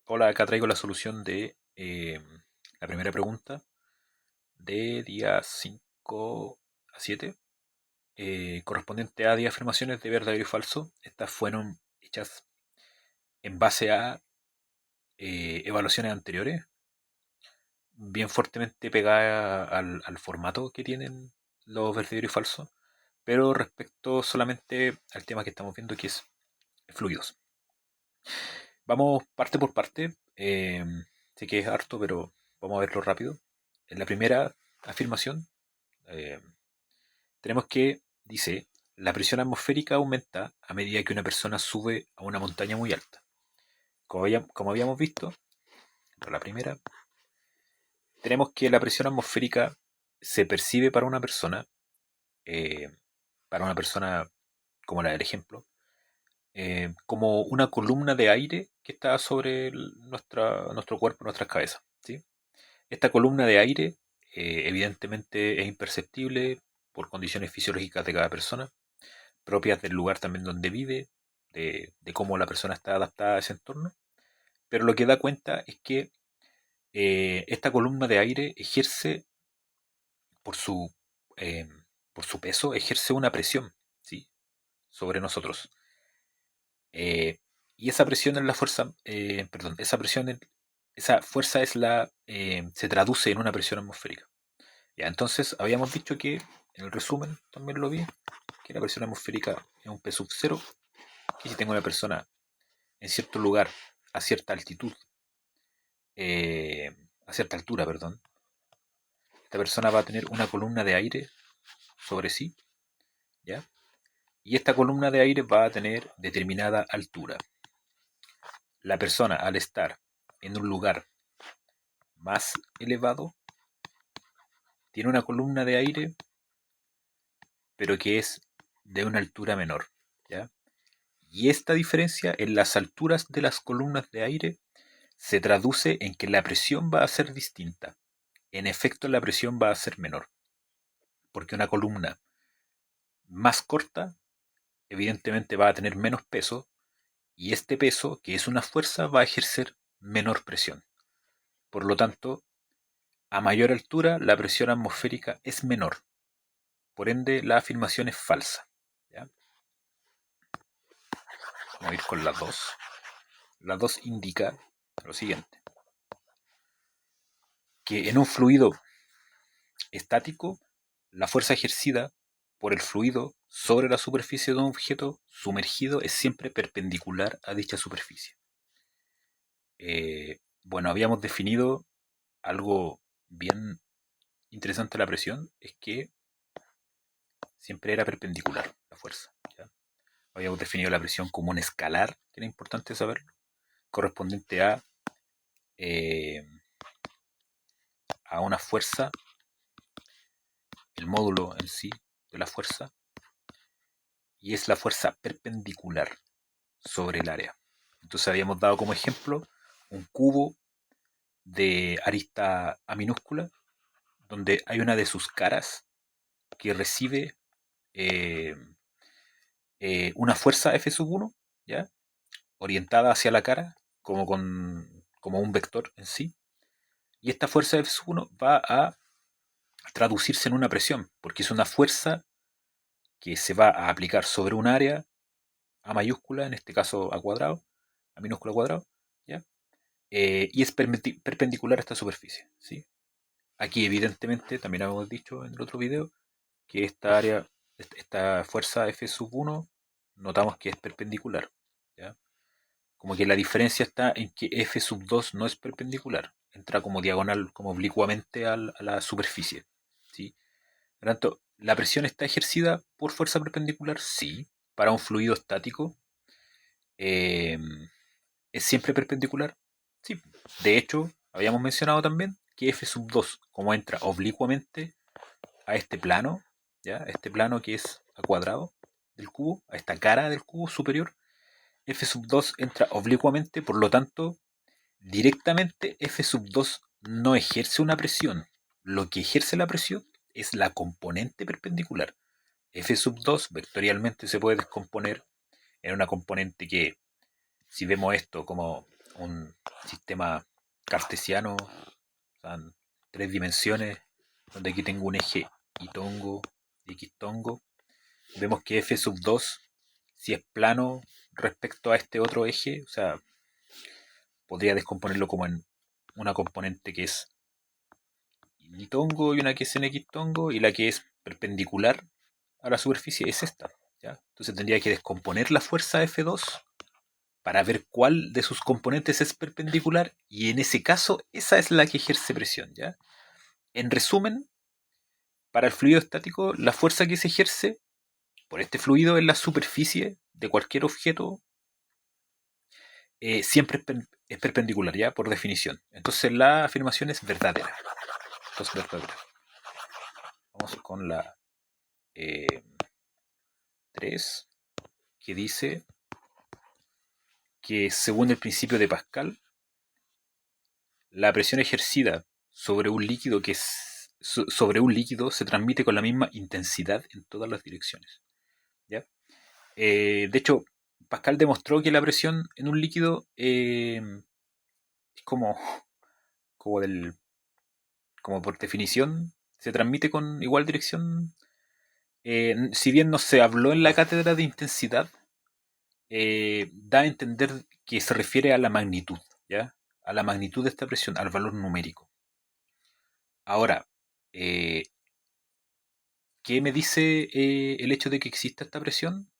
Hola, acá traigo la solución de la primera pregunta de día 5 a 7, correspondiente a 10 afirmaciones de verdadero y falso. Estas fueron hechas en base a evaluaciones anteriores, bien fuertemente pegadas al formato que tienen los verdaderos y falsos, pero respecto solamente al tema que estamos viendo, que es fluidos. Vamos parte por parte. Sé que es harto, pero vamos a verlo rápido. En la primera afirmación, eh, tenemos que dice, la presión atmosférica aumenta a medida que una persona sube a una montaña muy alta. Como habíamos visto, para la primera, tenemos que la presión atmosférica se percibe eh, para una persona como la del ejemplo, como una columna de aire que está sobre nuestro cuerpo, nuestras cabezas. ¿Sí? Esta columna de aire evidentemente es imperceptible por condiciones fisiológicas de cada persona, propias del lugar también donde vive, de cómo la persona está adaptada a ese entorno, pero lo que da cuenta es que esta columna de aire ejerce por su, eh, por su peso, ejerce una presión, ¿sí? Sobre nosotros. Eh, y esa presión es la fuerza, perdón, esa fuerza se traduce en una presión atmosférica. Ya, entonces habíamos dicho que, en el resumen también lo vi, que la presión atmosférica es un P sub cero, que si tengo una persona en cierto lugar, a cierta altitud, a cierta altura, perdón, esta persona va a tener una columna de aire sobre sí, ¿ya? Y esta columna de aire va a tener determinada altura. La persona, al estar en un lugar más elevado, tiene una columna de aire, pero que es de una altura menor, ¿ya? Y esta diferencia en las alturas de las columnas de aire se traduce en que la presión va a ser distinta. En efecto, la presión va a ser menor, porque una columna más corta evidentemente va a tener menos peso y este peso, que es una fuerza, va a ejercer menor presión. Por lo tanto, a mayor altura la presión atmosférica es menor. Por ende, la afirmación es falsa. ¿Ya? Vamos a ir con las dos. Las dos indica lo siguiente, que en un fluido estático, la fuerza ejercida por el fluido sobre la superficie de un objeto sumergido es siempre perpendicular a dicha superficie. Bueno, habíamos definido algo bien interesante de la presión, es que siempre era perpendicular la fuerza. ¿Ya? Habíamos definido la presión como un escalar, que era importante saberlo, correspondiente eh, a una fuerza, el módulo en sí de la fuerza, y es la fuerza perpendicular sobre el área. Entonces habíamos dado como ejemplo un cubo de arista A minúscula, donde hay una de sus caras que recibe eh, una fuerza F sub 1, ¿ya? Orientada hacia la cara, como un vector en sí. Y esta fuerza F sub 1 va a traducirse en una presión, porque es una fuerza que se va a aplicar sobre un área A mayúscula, en este caso A cuadrado, A minúscula cuadrado, ¿ya? Y es perpendicular a esta superficie, ¿sí? Aquí evidentemente, también hemos dicho en el otro video, que esta fuerza F sub 1, notamos que es perpendicular, ¿ya? Como que la diferencia está en que F sub 2 no es perpendicular, entra como diagonal, como oblicuamente a la superficie, ¿sí? Por lo tanto, ¿la presión está ejercida por fuerza perpendicular? Sí. Para un fluido estático, eh, ¿es siempre perpendicular? Sí. De hecho, habíamos mencionado también que F sub 2, como entra oblicuamente a este plano, ¿ya? Este plano que es a cuadrado del cubo, a esta cara del cubo superior, F sub 2 entra oblicuamente, por lo tanto, directamente F sub 2 no ejerce una presión. Lo que ejerce la presión es la componente perpendicular. F sub 2 vectorialmente se puede descomponer en una componente que, si vemos esto como sistema cartesiano, o sea, en 3 dimensiones, donde aquí tengo un eje y tongo y x tongo, vemos que f sub 2, si es plano respecto a este otro eje, o sea, podría descomponerlo como en una componente que es y tongo y una que es en x tongo, y la que es perpendicular a la superficie es esta, ¿ya? Entonces tendría que descomponer la fuerza F2 para ver cuál de sus componentes es perpendicular, y en ese caso esa es la que ejerce presión, ¿ya? En resumen, para el fluido estático, la fuerza que se ejerce por este fluido en la superficie de cualquier objeto siempre es perpendicular, ¿ya? Por definición. Entonces la afirmación es verdadera. Entonces, verdadera. Vamos con la 3, que dice que según el principio de Pascal, la presión ejercida sobre un líquido sobre un líquido se transmite con la misma intensidad en todas las direcciones, ¿ya? De hecho, Pascal demostró que la presión en un líquido es como, del, como por definición se transmite con igual dirección. Si bien no se habló en la cátedra de intensidad, da a entender que se refiere a la magnitud, ¿ya? A la magnitud de esta presión, al valor numérico. Ahora, eh, ¿qué me dice el hecho de que exista esta presión?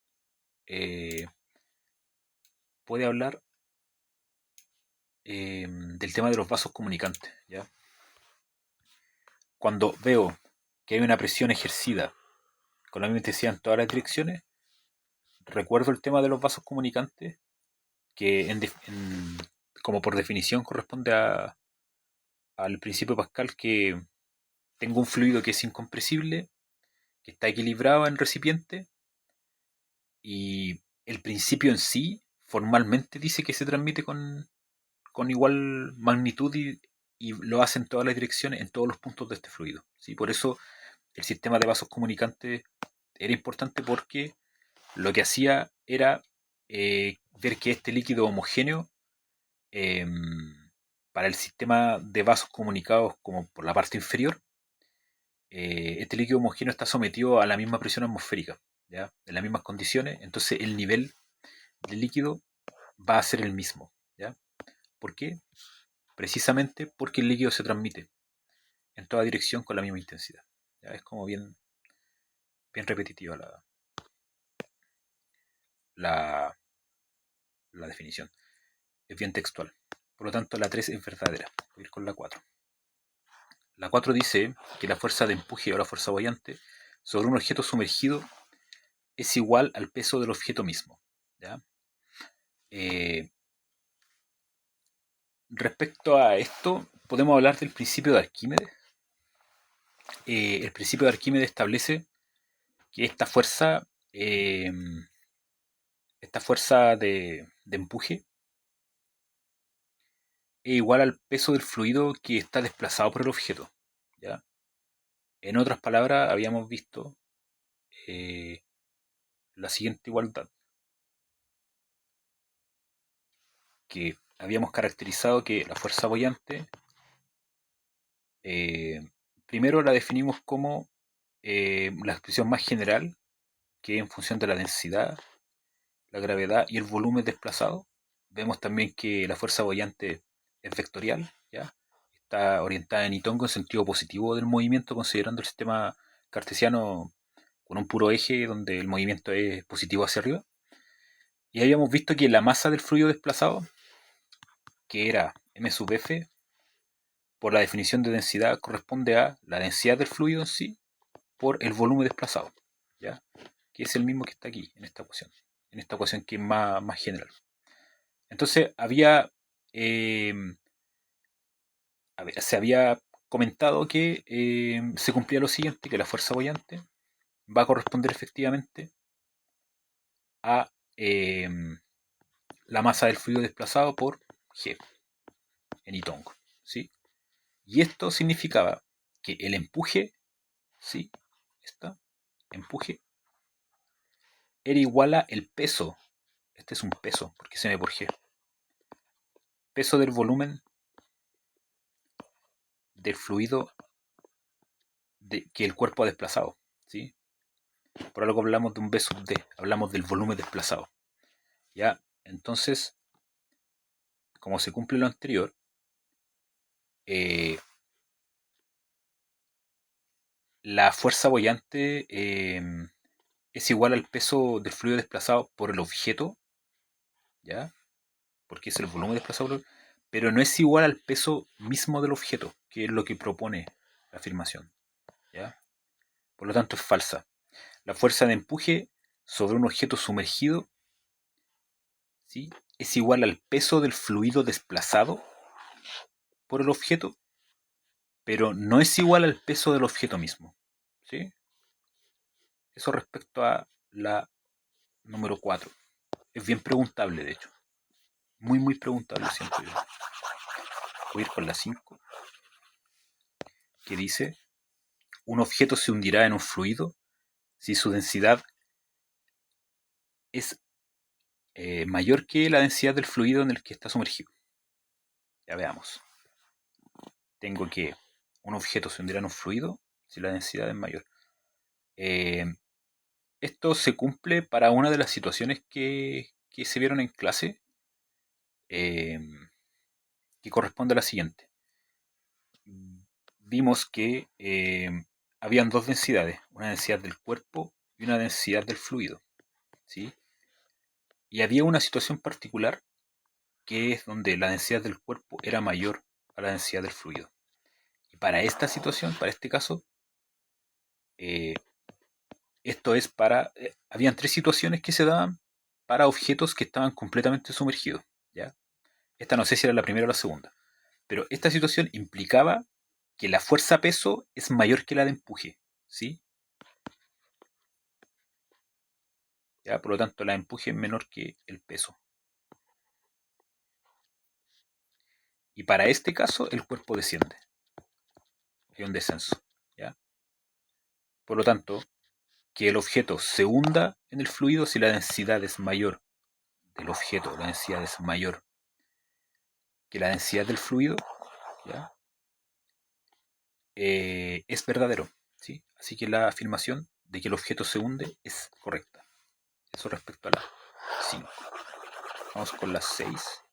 Eh, Puede hablar del tema de los vasos comunicantes, ¿ya? Cuando veo que hay una presión ejercida con la misma intensidad en todas las direcciones, recuerdo el tema de los vasos comunicantes, que como por definición corresponde al principio de Pascal, que tengo un fluido que es incompresible, que está equilibrado en el recipiente, y el principio en sí formalmente dice que se transmite con igual magnitud, y lo hace en todas las direcciones, en todos los puntos de este fluido, ¿sí? Por eso el sistema de vasos comunicantes era importante, porque lo que hacía era ver que este líquido homogéneo, eh, para el sistema de vasos comunicados como por la parte inferior, este líquido homogéneo está sometido a la misma presión atmosférica, ¿ya? En las mismas condiciones, entonces el nivel del líquido va a ser el mismo, ¿ya? ¿Por qué? Precisamente porque el líquido se transmite en toda dirección con la misma intensidad, ¿ya? Es como bien repetitiva la, la definición. Es bien textual. Por lo tanto, la 3 es verdadera. Voy a ir con la 4. La 4 dice que la fuerza de empuje o la fuerza boyante sobre un objeto sumergido es igual al peso del objeto mismo, ¿ya? Eh, Respecto a esto, podemos hablar del principio de Arquímedes. El principio de Arquímedes establece que esta fuerza de empuje es igual al peso del fluido que está desplazado por el objeto, ¿ya? En otras palabras, habíamos visto eh, la siguiente igualdad, que habíamos caracterizado que la fuerza boyante, eh, primero la definimos como la expresión más general, que en función de la densidad, la gravedad y el volumen desplazado. Vemos también que la fuerza boyante es vectorial, ¿ya? Está orientada en y-tongo en sentido positivo del movimiento, considerando el sistema cartesiano con un puro eje donde el movimiento es positivo hacia arriba. Y habíamos visto que la masa del fluido desplazado, que era m sub f, por la definición de densidad, corresponde a la densidad del fluido en sí por el volumen desplazado, ¿ya? Que es el mismo que está aquí, en esta ecuación que es más general. Entonces, eh, se había comentado que se cumplía lo siguiente, que la fuerza boyante va a corresponder efectivamente a la masa del fluido desplazado por G en y-tongo, ¿sí? Y esto significaba que el empuje, ¿sí? Empuje era igual a el peso. Este es un peso, porque se me por G. peso del volumen del fluido que el cuerpo ha desplazado, ¿sí? Por algo hablamos de un V sub D, hablamos del volumen desplazado. ¿Ya? Entonces, como se cumple lo anterior, la fuerza boyante es igual al peso del fluido desplazado por el objeto, ¿ya? Porque es el volumen desplazado, pero no es igual al peso mismo del objeto, que es lo que propone la afirmación, ¿ya? Por lo tanto, es falsa. La fuerza de empuje sobre un objeto sumergido, ¿sí?, es igual al peso del fluido desplazado por el objeto, pero no es igual al peso del objeto mismo, ¿sí? Eso respecto a la número 4. Es bien preguntable, de hecho. Muy, muy preguntable, siento yo. Voy a ir con la 5, que dice: un objeto se hundirá en un fluido si su densidad es mayor que la densidad del fluido en el que está sumergido. Ya veamos. Tengo que un objeto se hundirá en un fluido si la densidad es mayor. Esto se cumple para una de las situaciones que se vieron en clase, que corresponde a la siguiente. Vimos que habían dos densidades, una densidad del cuerpo y una densidad del fluido, ¿sí? Y había una situación particular que es donde la densidad del cuerpo era mayor a la densidad del fluido. Y para esta situación, para este caso, esto es para... habían tres situaciones que se daban para objetos que estaban completamente sumergidos, ¿ya? Esta no sé si era la primera o la segunda, pero esta situación implicaba que la fuerza-peso es mayor que la de empuje, ¿sí? ¿Ya? Por lo tanto, la de empuje es menor que el peso. Y para este caso, el cuerpo desciende. Hay un descenso, ¿ya? Por lo tanto, que el objeto se hunda en el fluido si la densidad es mayor del objeto, la densidad es mayor que la densidad del fluido, ¿ya? Es verdadero, ¿sí? Así que la afirmación de que el objeto se hunde es correcta. Eso respecto a la 5. Vamos con la 6.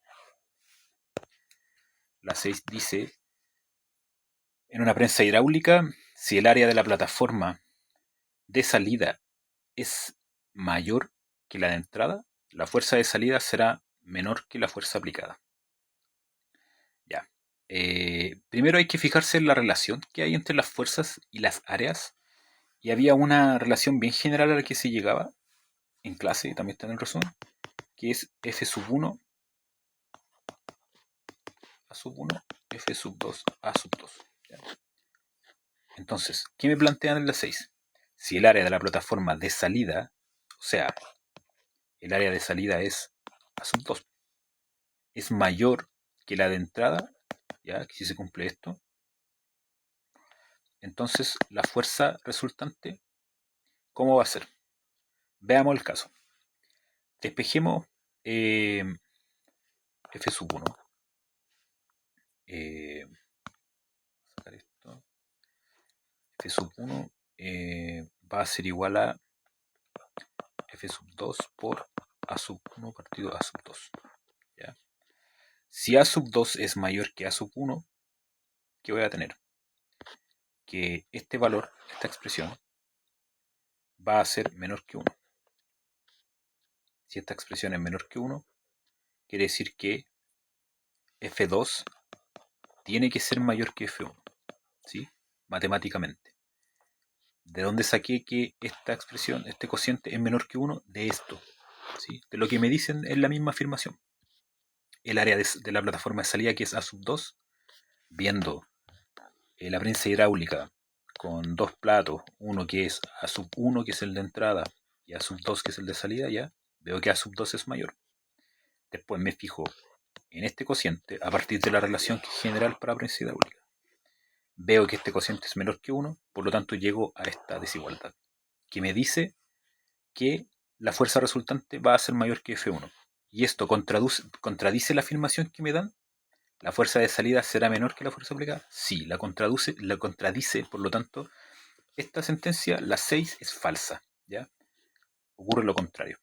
La 6 dice: en una prensa hidráulica, si el área de la plataforma de salida es mayor que la de entrada, la fuerza de salida será menor que la fuerza aplicada. Ya. Primero hay que fijarse en la relación que hay entre las fuerzas y las áreas. Y había una relación bien general a la que se llegaba en clase, y también está en el resumen, que es F sub 1 A sub 1, F sub 2 A sub 2. ¿Ya? Entonces, ¿qué me plantean en la 6? Si el área de la plataforma de salida, o sea, el área de salida es A sub 2, es mayor que la de entrada, ya que si se cumple esto, entonces la fuerza resultante, ¿cómo va a ser? Veamos el caso. Despejemos F sub 1. Sacar esto. F sub 1 va a ser igual a F sub 2 por A sub 1 partido A sub 2. ¿Ya? Si A sub 2 es mayor que A sub 1, ¿qué voy a tener? Que este valor, esta expresión, va a ser menor que 1. Si esta expresión es menor que 1, quiere decir que F2 tiene que ser mayor que F1, ¿sí? Matemáticamente. ¿De dónde saqué que esta expresión, este cociente es menor que 1? De esto, ¿sí? De lo que me dicen en la misma afirmación. El área de la plataforma de salida, que es A sub 2, viendo la prensa hidráulica con dos platos, uno que es A sub 1, que es el de entrada, y A sub 2, que es el de salida, ya veo que A sub 2 es mayor. Después me fijo en este cociente a partir de la relación que es general para prensa hidráulica. Veo que este cociente es menor que 1, por lo tanto llego a esta desigualdad, que me dice que la fuerza resultante va a ser mayor que F1. Y esto contradice la afirmación que me dan ¿La fuerza de salida será menor que la fuerza aplicada? Sí, la contradice, por lo tanto, esta sentencia, la 6, es falsa. ¿Ya? Ocurre lo contrario.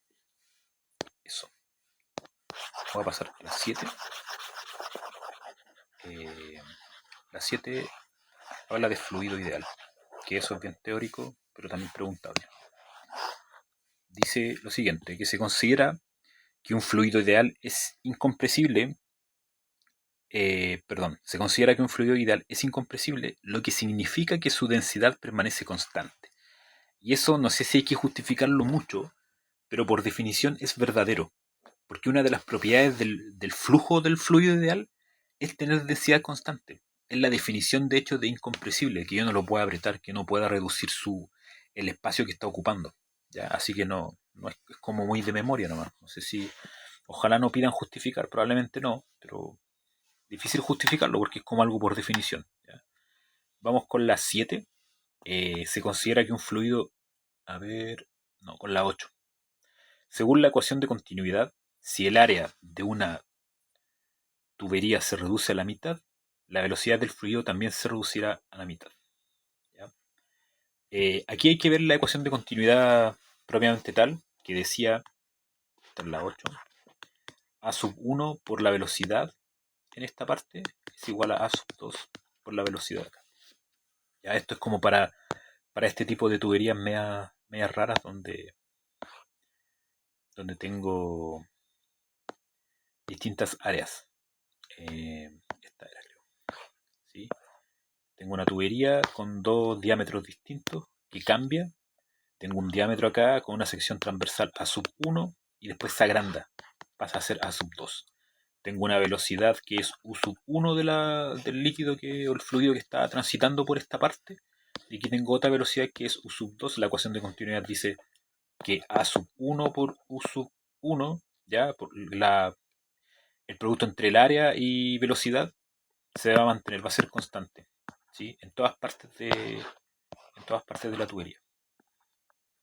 Eso. Voy a pasar a la 7. La 7 habla de fluido ideal, que eso es bien teórico, pero también preguntable. Dice lo siguiente, que se considera que un fluido ideal es incompresible, se considera que un fluido ideal es incompresible, lo que significa que su densidad permanece constante. Y eso no sé si hay que justificarlo mucho, pero por definición es verdadero, porque una de las propiedades del flujo del fluido ideal es tener densidad constante. Es la definición de hecho de incompresible, que yo no lo pueda apretar, que no pueda reducir el espacio que está ocupando. ¿Ya? Así que no es como muy de memoria nomás. No sé si, ojalá no pidan justificar, probablemente no, pero difícil justificarlo porque es como algo por definición. ¿Ya? Vamos con la 7. Se considera que un fluido, con la 8. Según la ecuación de continuidad, si el área de una tubería se reduce a la mitad, la velocidad del fluido también se reducirá a la mitad. ¿Ya? Aquí hay que ver la ecuación de continuidad propiamente tal, que decía, esta es la 8, a sub 1 por la velocidad en esta parte es igual a sub 2 por la velocidad acá. Ya, esto es como para este tipo de tuberías medias raras donde tengo distintas áreas. Esta era, creo. ¿Sí? Tengo una tubería con dos diámetros distintos que cambia. Tengo un diámetro acá con una sección transversal a sub 1 y después se agranda, pasa a ser a sub 2. Tengo una velocidad que es u sub 1 del líquido o el fluido que está transitando por esta parte. Y aquí tengo otra velocidad que es u sub 2. La ecuación de continuidad dice que a sub 1 por u sub 1, ¿ya? El producto entre el área y velocidad se va a mantener, va a ser constante, ¿sí? En todas partes de la tubería.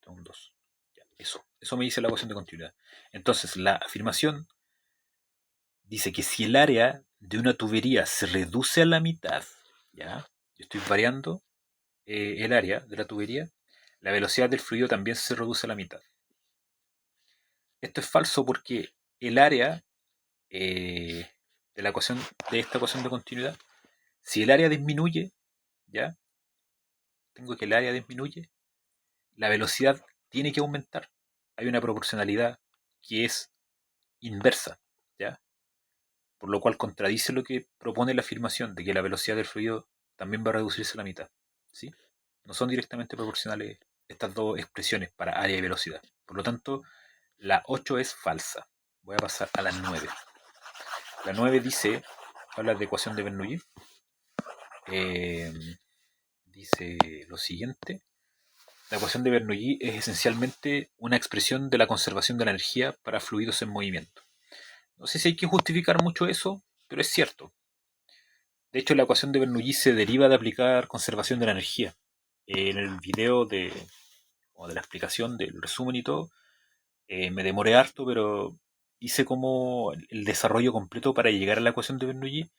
Un 2. Ya, eso me dice la ecuación de continuidad. Entonces, la afirmación dice que si el área de una tubería se reduce a la mitad, ¿ya? Yo estoy variando el área de la tubería, la velocidad del fluido también se reduce a la mitad. Esto es falso porque el área de esta ecuación de continuidad, si el área disminuye, ¿ya? Tengo que el área disminuye, la velocidad tiene que aumentar. Hay una proporcionalidad que es inversa, ¿ya? Por lo cual contradice lo que propone la afirmación de que la velocidad del fluido también va a reducirse a la mitad, ¿sí? No son directamente proporcionales estas dos expresiones para área y velocidad. Por lo tanto, la 8 es falsa. Voy a pasar a la 9. La 9 habla de ecuación de Bernoulli. Dice lo siguiente. La ecuación de Bernoulli es esencialmente una expresión de la conservación de la energía para fluidos en movimiento. No sé si hay que justificar mucho eso, pero es cierto. De hecho, la ecuación de Bernoulli se deriva de aplicar conservación de la energía. En el video de la explicación del resumen y todo, me demoré harto, pero hice como el desarrollo completo para llegar a la ecuación de Bernoulli,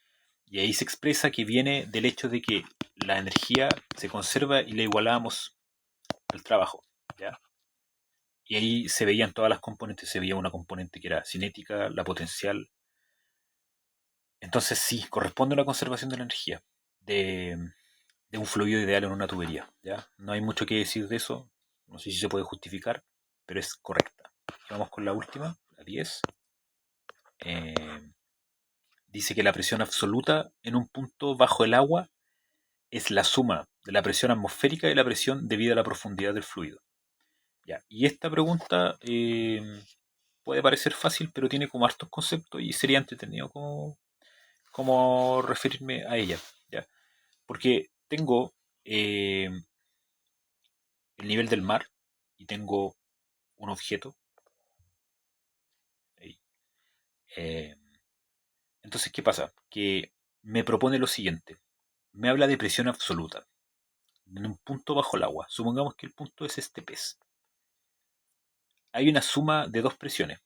y ahí se expresa que viene del hecho de que la energía se conserva y la igualamos al trabajo, ¿ya? Y ahí se veían todas las componentes, se veía una componente que era cinética, la potencial. Entonces sí, corresponde a una conservación de la energía, de, un fluido ideal en una tubería, ¿ya? No hay mucho que decir de eso, no sé si se puede justificar, pero es correcta. Vamos con la última, la 10. Eh, Dice que la presión absoluta en un punto bajo el agua es la suma de la presión atmosférica y la presión debida a la profundidad del fluido. Ya, y esta pregunta puede parecer fácil, pero tiene como hartos conceptos y sería entretenido como referirme a ella. ¿Ya? Porque tengo el nivel del mar y tengo un objeto. Eh, entonces, ¿qué pasa? Que me propone lo siguiente. Me habla de presión absoluta en un punto bajo el agua. Supongamos que el punto es este pez. Hay una suma de dos presiones.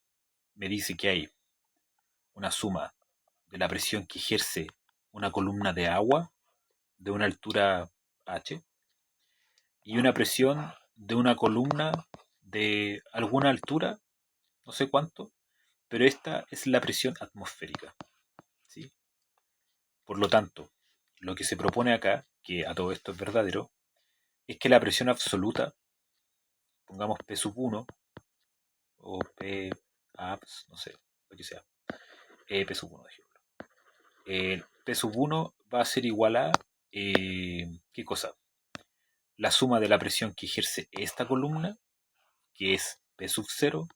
Me dice que hay una suma de la presión que ejerce una columna de agua de una altura h y una presión de una columna de alguna altura, no sé cuánto, pero esta es la presión atmosférica, ¿sí? Por lo tanto, lo que se propone acá, que a todo esto es verdadero, es que la presión absoluta, pongamos P sub 1 o P abs, no sé, lo que sea, P sub 1 de ejemplo. P sub 1 va a ser igual a, ¿qué cosa? La suma de la presión que ejerce esta columna, que es P sub 0,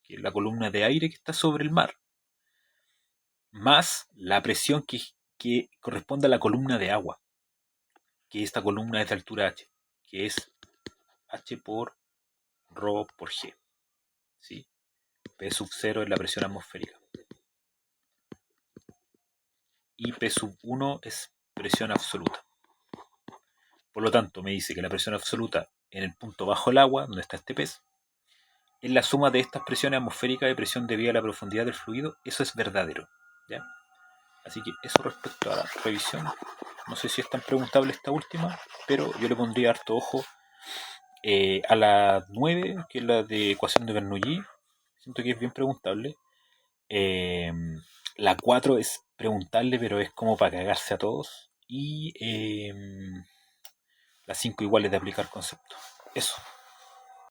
que es la columna de aire que está sobre el mar, más la presión que corresponde a la columna de agua, que esta columna es de altura h, que es h por ρ por g, ¿sí? P sub 0 es la presión atmosférica y P sub 1 es presión absoluta. Por lo tanto, me dice que la presión absoluta en el punto bajo el agua, donde está este pez, es la suma de estas presiones atmosféricas de presión debida a la profundidad del fluido. Eso es verdadero, ¿ya? Así que eso respecto a la revisión. No sé si es tan preguntable esta última, pero yo le pondría harto ojo a la 9, que es la de ecuación de Bernoulli. Siento que es bien preguntable. La 4 es preguntable, pero es como para cagarse a todos. Y las 5 iguales de aplicar conceptos. Eso.